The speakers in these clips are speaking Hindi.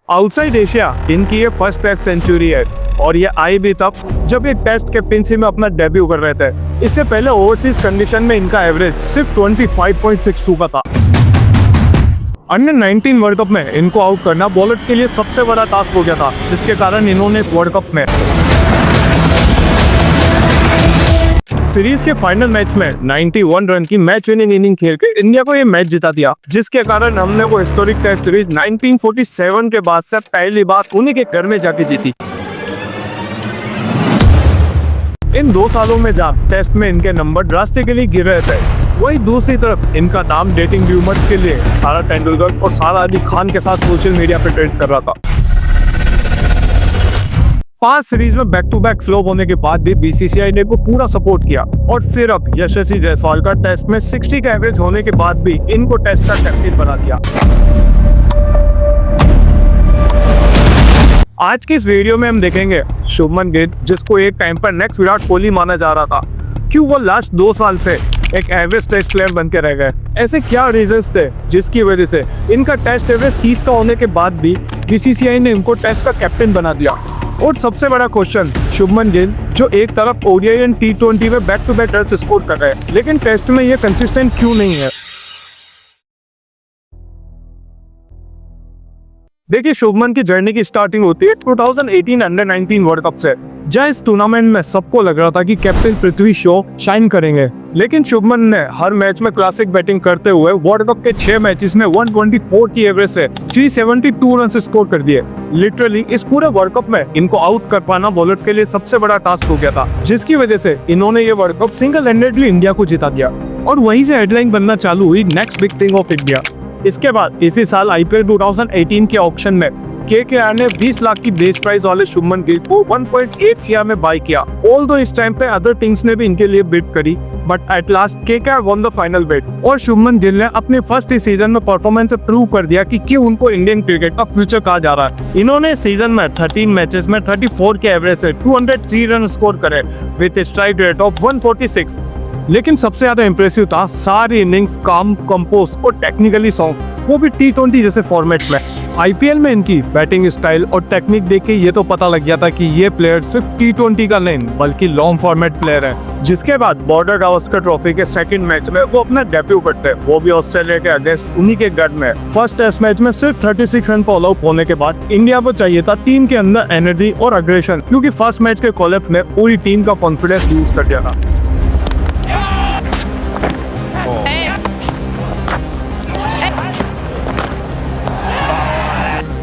आउटसाइड एशिया इनकी ये फर्स्ट टेस्ट सेंचुरी है और ये आई भी तब जब ये टेस्ट कैप्टेंसी में अपना डेब्यू कर रहे थे। इससे पहले ओवरसीज कंडीशन में इनका एवरेज सिर्फ 25.62 का था। अन्य 19 वर्ल्ड कप में इनको आउट करना बॉलर्स के लिए सबसे बड़ा टास्क हो गया था, जिसके कारण इन्होंने इस वर्ल्ड कप में सीरीज के फाइनल मैच में 91 रन की मैच विनिंग इनिंग खेल के इंडिया को ये मैच जिता दिया, जिसके कारण हमने वो हिस्टोरिक टेस्ट सीरीज 1947 के बाद से पहली बार उन्हीं के घर में जाके जीती। इन 2 सालों में जहाँ टेस्ट में इनके नंबर ड्रास्टिकली गिर रहे थे, वही दूसरी तरफ इनका नाम डेटिंग र्यूमर्स के लिए सारा तेंदुलकर और सारा अली खान के साथ सोशल मीडिया पे ट्रेंड कर रहा था। 5 सीरीज में बैक टू बैक फ्लॉप होने के बाद भी बीसीसीआई ने को पूरा सपोर्ट किया और फिर अब यशस्वी जायसवाल का टेस्ट में 60 का एवरेज होने के बाद भी इनको टेस्ट का कैप्टन बना दिया। आज की इस वीडियो में हम देखेंगे शुभमन गिल, जिसको एक टाइम पर नेक्स्ट विराट कोहली माना जा रहा था, क्यों वो लास्ट 2 साल से एक एवरेज टेस्ट प्लेयर बन के रह गए। ऐसे क्या रीजंस थे जिसकी वजह से इनका टेस्ट एवरेज 30 का होने के बाद भी बीसीसीआई ने इनको टेस्ट का कैप्टन बना दिया। और सबसे बड़ा क्वेश्चन, शुभमन गिल जो एक तरफ ओडीआई एंड टी20 में back to back run score कर रहे हैं, लेकिन टेस्ट में ये कंसिस्टेंट क्यों नहीं है। देखिए, शुभमन की जर्नी की स्टार्टिंग होती है 2018 अंडर 19 वर्ल्ड कप से, जहाँ इस टूर्नामेंट में सबको लग रहा था कि कैप्टन पृथ्वी शॉ शाइन करेंगे, लेकिन शुभमन ने हर मैच में क्लासिक बैटिंग करते हुए वर्ल्ड कप के 6 मैचेस में 124 की एवरेज से 372 रन स्कोर कर दिए। लिटरली इस पूरे वर्ल्ड कप में इनको आउट कर पाना बॉलर्स के लिए सबसे बड़ा टास्क हो गया था, जिसकी वजह से इन्होंने ये world cup single handedly India को जिता दिया और वहीं से हेडलाइन बनना चालू हुई next big thing of India. इसके बाद इसी साल आईपीएल 2018 के ऑक्शन में केकेआर ने 20 लाख की बेस प्राइस वाले शुभमन गिल को 1.8 सीआर में बाय किया। ऑल्दो इस टाइम पे अदर टीम्स ने भी इनके लिए बिड करी, but at last KKR one the final bid और शुभमन गिल ने अपने फर्स्ट सीजन में परफॉर्मेंस से प्रूव कर दिया कि क्यों उनको इंडियन क्रिकेट का फ्यूचर कहा जा रहा है। इन्होंने सीजन में 13 मैचेस में 34 के एवरेज से 203 रन स्कोर करे विद स्ट्राइक रेट ऑफ 146। लेकिन सबसे ज्यादा इंप्रेसिव था सारी इनिंग्स काम, कंपोज और टेक्निकली सॉन्ग, वो भी टी20 जैसे फॉर्मेट में। आईपीएल में इनकी बैटिंग स्टाइल और टेक्निक देख के ये तो पता लग गया था कि ये प्लेयर सिर्फ टी20 का नहीं बल्कि लॉन्ग फॉर्मेट प्लेयर है। जिसके बाद बॉर्डर गावस्कर ट्रॉफी के सेकंड मैच में वो अपना डेब्यू करते हैं, वो भी ऑस्ट्रेलिया के अगेंस्ट उन्हीं के घर में। फर्स्ट टेस्ट मैच में सिर्फ 36 रन पर ऑल आउट होने के बाद इंडिया को चाहिए था टीम के अंदर एनर्जी और अग्रेशन, क्योंकि फर्स्ट मैच के कोलैप्स ने पूरी टीम का कॉन्फिडेंस लूज कर दिया था।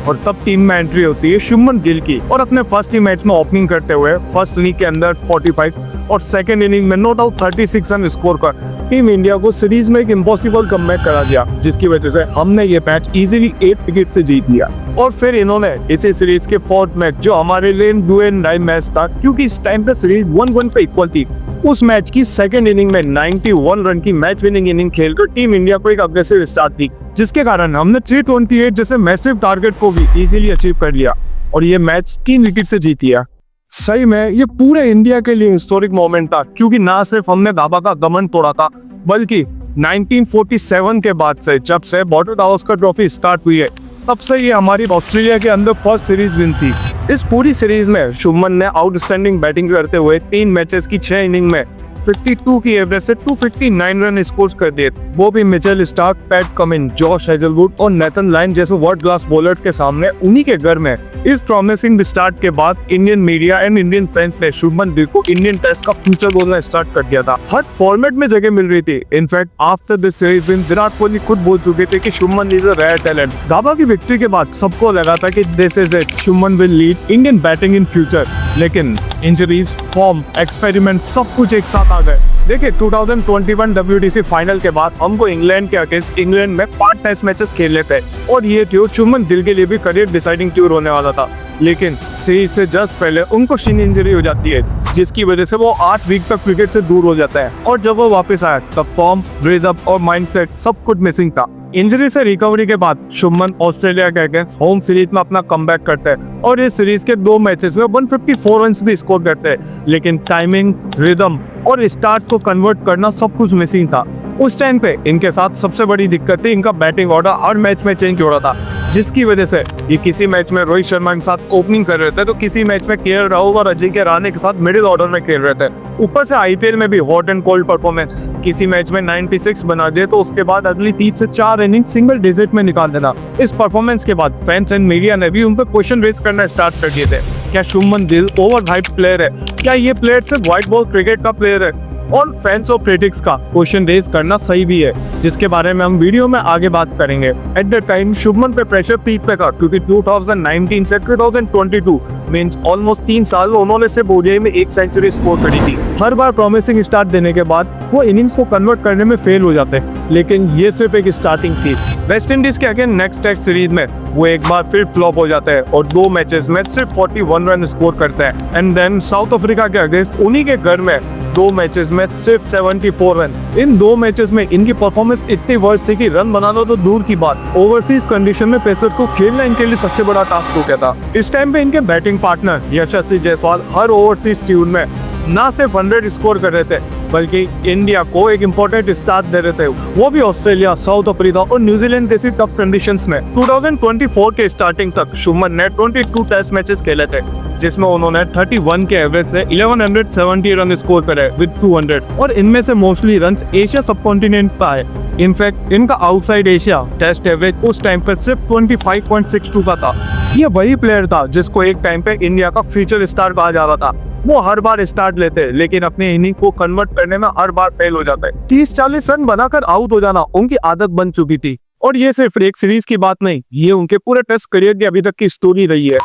और तब टीम में एंट्री होती है शुभमन गिल की और अपने फर्स्ट ही मैच में ओपनिंग करते हुए फर्स्ट इनिंग के अंदर 45 और सेकंड इनिंग में नो डाउट 36 रन स्कोर कर टीम इंडिया को सीरीज में एक इम्पॉसिबल कमबैक करा दिया, जिसकी वजह से हमने ये मैच इजीली 8 विकेट से जीत लिया। और फिर इन्होंने इसी सीरीज के 4th मैच, जो हमारे लिए डू एंड डाई मैच था क्योंकि इस टाइम पे सीरीज 1-1 पे इक्वल थी, उस मैच की सेकंड इनिंग में 91 रन की मैच विनिंग इनिंग खेलकर टीम इंडिया को एक अग्रेसिव स्टार्ट दी, जिसके कारण हमने 328 जैसे मैसिव टारगेट को भी इजीली अचीव कर लिया और ये मैच 3 विकेट से जीत लिया। सही में ये पूरे इंडिया के लिए हिस्टोरिक मोमेंट था, क्योंकि ना सिर्फ हमने दावा का गमन तोड़ा था, बल्कि 1947 के बाद से जब से बॉर्डर गावस्कर ट्रॉफी स्टार्ट हुई है, तब से ये हमारी ऑस्ट्रेलिया के अंदर फर्स्ट सीरीज विन थी। इस पूरी सीरीज में शुभमन ने आउटस्टैंडिंग बैटिंग करते हुए 3 मैचेस की 6 इनिंग में 52 की एवरेज से 259 रन स्कोर कर दिए, वो भी Mitchell Starc, PAT Cummins, Josh Hazlewood और नेथन लाइन जैसे वर्ल्ड क्लास बॉलर्स के सामने उन्हीं के घर में। इस प्रॉमिसिंग स्टार्ट के बाद Indian media and Indian fans ने शुभमन गिल को इंडियन टेस्ट का फ्यूचर बोलना स्टार्ट कर दिया था। हर फॉर्मेट में जगह मिल रही थी। In fact after this series win Virat Kohli खुद बोल चुके थे कि Shubman is a rare talent. Gabba की विक्ट्री के बाद सबको लगा था कि this is it, Shubman will lead Indian batting in future, लेकिन इंजरीज, फॉर्म, एक्सपेरिमेंट सब कुछ एक साथ आ गए। देखिए, 2021 WTC फाइनल के बाद हमको इंग्लैंड के अगेंस्ट इंग्लैंड में 5 टेस्ट मैचेस खेलने थे और ये टूर शुभमन गिल के लिए भी करियर डिसाइडिंग टूर होने वाला था, लेकिन सीरीज से जस्ट पहले उनको शिन इंजरी हो जाती है, जिसकी वजह से वो 8 वीक तक क्रिकेट से दूर हो जाता है और जब वो वापस आया तब फॉर्म, रिदम और माइंडसेट सब कुछ मिसिंग था। इंजरी से रिकवरी के बाद शुभमन ऑस्ट्रेलिया के अगेंस्ट होम सीरीज में अपना कमबैक करते हैं और इस सीरीज के 2 मैचेस में 154 रन भी स्कोर करते हैं, लेकिन टाइमिंग, रिदम और स्टार्ट को कन्वर्ट करना सब कुछ मिसिंग था। उस टाइम पे इनके साथ सबसे बड़ी दिक्कत थी इनका बैटिंग ऑर्डर हर मैच में चेंज हो रहा था, जिसकी वजह से ये किसी मैच में रोहित शर्मा के साथ ओपनिंग कर रहे थे तो किसी मैच में केएल राहुल और अजिंक्य रहाणे के साथ मिडिल ऑर्डर में खेल रहे थे। ऊपर से आईपीएल में भी हॉट एंड कोल्ड परफॉर्मेंस, किसी मैच में 96 बना दिए तो उसके बाद अगली 3 से 4 इनिंग सिंगल डिजिट में निकाल देना। इस परफॉर्मेंस के बाद फैंस एंड मीडिया ने भी उन पर क्वेश्चन रेज करना स्टार्ट कर दिए थे। क्या Shubman Gill over hyped player है? क्या ये प्लेयर सिर्फ व्हाइट बॉल क्रिकेट का प्लेयर है? और फैंस और क्रिटिक्स का क्वेश्चन रेज करना सही भी है, जिसके बारे में हम वीडियो में आगे बात करेंगे। एट द टाइम शुभमन पे प्रेशर पीक पे था, क्योंकि 2019 से 2022 मींस ऑलमोस्ट 3 साल में उन्होंने सिर्फ ओडीआई में 1 सेंचुरी स्कोर करी थी। हर बार प्रॉमिसिंग स्टार्ट देने के बाद वो इनिंग्स को कन्वर्ट करने में फेल हो जाते, लेकिन ये सिर्फ एक स्टार्टिंग थी। वेस्ट इंडीज के अगेंस्ट नेक्स्ट टेस्ट सीरीज में वो एक बार फिर फ्लॉप हो जाते हैं और 2 मैचेस में सिर्फ 41 रन स्कोर करते हैं। एंड देन साउथ अफ्रीका के अगेंस्ट उन्हीं के घर में 2 मैचेस में सिर्फ 74 रन। इन 2 मैचेस में इनकी परफॉर्मेंस इतनी वर्स्ट थी कि रन बनाना तो दूर की बात, ओवरसीज कंडीशन में पेसर को खेलना इनके लिए सबसे बड़ा टास्क हो गया था। इस टाइम पे इनके बैटिंग पार्टनर यशस्वी जायसवाल हर ओवरसीज ट्यून में ना सिर्फ 100 स्कोर कर रहे थे, बल्कि इंडिया को एक इम्पोर्टेंट स्टार्ट दे रहे थे, वो भी ऑस्ट्रेलिया, साउथ अफ्रीका और न्यूजीलैंड जैसी टफ कंडीशंस में। 2024 के स्टार्टिंग तक शुभमन ने 22 टेस्ट मैचेस खेले थे, जिसमें उन्होंने 31 के एवरेज से 1170 रन स्कोर करे विद 200, और इनमें से मोस्टली रन एशिया सब कॉन्टिनेंट पर आए। इनफैक्ट इनका आउटसाइड एशिया टेस्ट एवरेज उस टाइम पे सिर्फ 25.62 का था। ये वही प्लेयर था जिसको एक टाइम पे इंडिया का फ्यूचर स्टार कहा जा रहा था। वो हर बार स्टार्ट लेते, लेकिन अपने इनिंग को कन्वर्ट करने में हर बार फेल हो जाते। 30-40 रन बनाकर आउट हो जाना उनकी आदत बन चुकी थी, और ये सिर्फ एक सीरीज की बात नहीं, ये उनके पूरे टेस्ट करियर की अभी तक की स्टोरी रही है।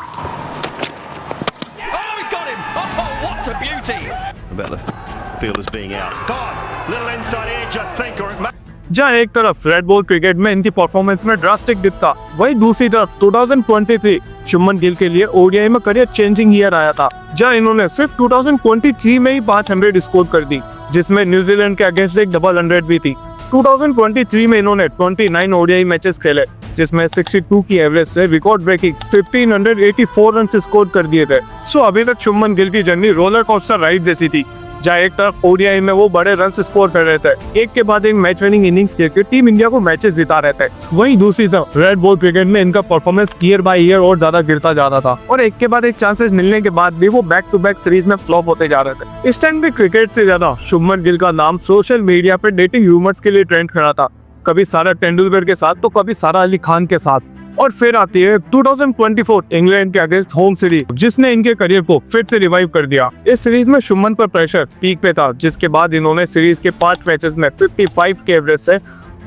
जहाँ एक तरफ रेड बॉल क्रिकेट में इनकी परफॉर्मेंस में ड्रास्टिक डिप था, वहीं दूसरी तरफ 2023 शुभमन गिल के लिए ओडीआई में करियर चेंजिंग ईयर आया था, जहाँ इन्होंने सिर्फ 2023 में ही 500 स्कोर कर दी, जिसमें न्यूजीलैंड के अगेंस्ट एक डबल 100 भी थी। 2023 में इन्होंने 29 ओडीआई मैचेस खेले, जिसमें 62 की एवरेज से रिकॉर्ड ब्रेकिंग 1584 रन स्कोर कर दिए थे। सो अभी तक शुभमन गिल की जर्नी रोलर कोस्टर राइड जैसी थी, जहाँ एक तरफ ओडीआई में वो बड़े रन स्कोर कर रहे थे, एक के बाद एक मैच विनिंग इनिंग्स खेलकर टीम इंडिया को मैचेस जिता रहे थे, वहीं दूसरी तरफ रेड बॉल क्रिकेट में इनका परफॉर्मेंस ईयर बाय ईयर और ज्यादा गिरता जा रहा था, और एक के बाद एक चांसेस मिलने के बाद भी वो बैक टू बैक सीरीज में फ्लॉप होते जा रहे थे। इस टाइम भी क्रिकेट से ज्यादा शुभमन गिल का नाम सोशल मीडिया पे डेटिंग ह्यूमर्स के लिए ट्रेंड खड़ा था, कभी सारा तेंदुलकर के साथ तो कभी सारा अली खान के साथ। और फिर आती है 2024 इंग्लैंड के अगेंस्ट होम सीरीज, जिसने इनके करियर को फिर से रिवाइव कर दिया। इस सीरीज में शुभमन पर प्रेशर पीक पे था, जिसके बाद इन्होंने सीरीज के 5 मैचेस में 55 के एवरेज से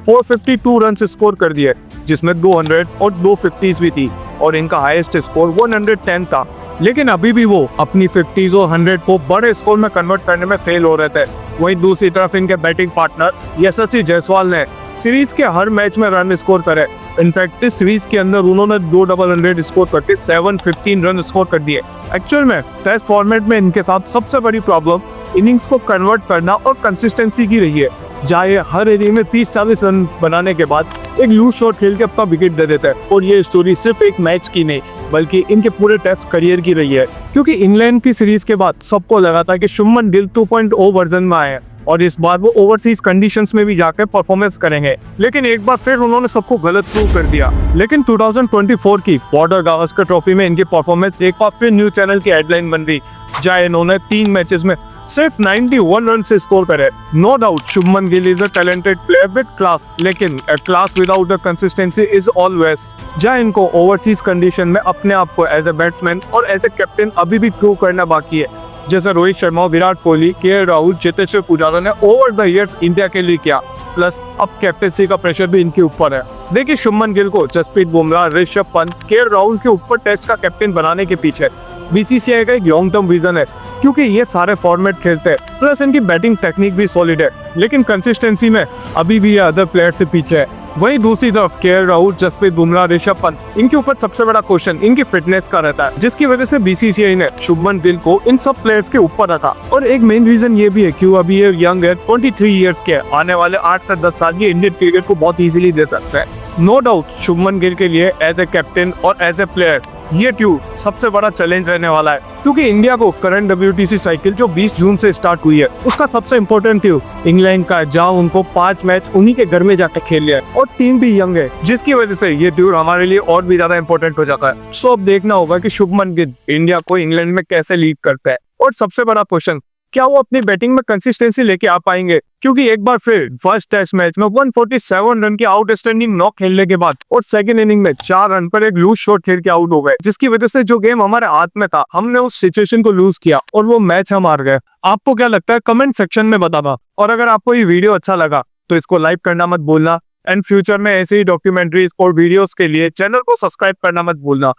452 रन स्कोर कर दिए, जिसमें 200 और 2 50s भी थी, और इनका हाईएस्ट स्कोर 110 था। लेकिन अभी भी वो अपनी 50s और 100 को बड़े स्कोर में कन्वर्ट करने में फेल हो रहे थे। वहीं दूसरी तरफ इनके बैटिंग पार्टनर यशस्वी जायसवाल ने सीरीज के हर मैच में रन स्कोर करे। इनफैक्ट इस सीरीज के अंदर उन्होंने 2 डबल 100 स्कोर करके 715 रन स्कोर कर दिए। एक्चुअल में टेस्ट फॉर्मेट में इनके साथ सबसे बड़ी प्रॉब्लम इनिंग्स को कन्वर्ट करना और कंसिस्टेंसी की रही है, जहाँ ये हर इनिंग में 30-40 रन बनाने के बाद एक लूज शॉट खेल के अपना विकेट दे देता है। और ये स्टोरी सिर्फ एक मैच की नहीं, बल्कि इनके पूरे टेस्ट करियर की रही है, क्योंकि इंग्लैंड की सीरीज के बाद सबको लगा था कि शुभमन गिल 2.0 वर्जन में आए हैं और इस बार वो ओवरसीज कंडीशंस में भी जाकर परफॉर्मेंस करेंगे, लेकिन एक बार फिर उन्होंने सबको गलत प्रूव कर दिया। लेकिन 2024 की बॉर्डर गावस्कर ट्रॉफी में इनकी परफॉर्मेंस एक बार फिर न्यूज चैनल की हेडलाइन बन गई, जहाँ इन्होंने 3 मैचेस में सिर्फ 91 रन से स्कोर करे। No doubt Shubman Gill is a talented player with class, लेकिन a class without a consistency is always, जहाँ इनको ओवरसीज कंडीशन में अपने आप को एज ए बैट्समैन और एज ए कैप्टन अभी भी प्रूव करना बाकी है, जैसे रोहित शर्मा, विराट कोहली, केएल राहुल, चेतेश्वर पुजारा ने ओवर द इयर्स इंडिया के लिए किया। प्लस अब कैप्टनसी का प्रेशर भी इनके ऊपर है। देखिए शुभमन गिल को जसप्रीत बुमराह, ऋषभ पंत, केएल राहुल के ऊपर टेस्ट का कैप्टन बनाने के पीछे बीसीसीआई का एक लॉन्ग टर्म विजन है, क्योंकि ये सारे फॉर्मेट खेलते हैं, प्लस इनकी बैटिंग टेक्निक भी सॉलिड है, लेकिन कंसिस्टेंसी में अभी भी ये अदर प्लेयर से पीछे है। वहीं दूसरी तरफ केएल राहुल, जसप्रीत बुमराह, ऋषभ पंत, इनके ऊपर सबसे बड़ा क्वेश्चन इनकी फिटनेस का रहता है, जिसकी वजह से बीसीसीआई ने शुभमन गिल को इन सब प्लेयर्स के ऊपर रखा। और एक मेन रीजन ये भी है क्यों अभी ये यंग है, 23 इयर्स के, आने वाले 8 से 10 साल ये इंडियन क्रिकेट को बहुत इजीली दे सकते हैं। नो डाउट शुभमन गिल के लिए एज ए कैप्टन और एज ए प्लेयर ये ट्यूब सबसे बड़ा चैलेंज रहने वाला है, क्योंकि इंडिया को करंट WTC साइकिल जो 20 जून से स्टार्ट हुई है उसका सबसे इम्पोर्टेंट ट्यूब इंग्लैंड का, जहां उनको 5 मैच उन्हीं के घर में जाकर खेल लिया है और टीम भी यंग है, जिसकी वजह से ये ट्यूब हमारे लिए और भी ज्यादा इम्पोर्टेंट हो जाता है। सो अब देखना होगा कि शुभमन गिल इंडिया को इंग्लैंड में कैसे लीड करता है, और सबसे बड़ा क्वेश्चन, क्या वो अपनी बैटिंग में कंसिस्टेंसी लेके आ पाएंगे, क्योंकि एक बार फिर फर्स्ट टेस्ट मैच में 147 रन के आउटस्टैंडिंग नॉक खेलने के बाद और सेकंड इनिंग में 4 रन पर एक लूज शॉट खेल के आउट हो गए, जिसकी वजह से जो गेम हमारे हाथ में था हमने उस सिचुएशन को लूज किया और वो मैच हम हार गए। आपको क्या लगता है कमेंट सेक्शन में बताना, और अगर आपको ये वीडियो अच्छा लगा तो इसको लाइक करना मत भूलना, एंड फ्यूचर में ऐसे ही डॉक्यूमेंट्रीज और वीडियोस के लिए चैनल को सब्सक्राइब करना मत भूलना।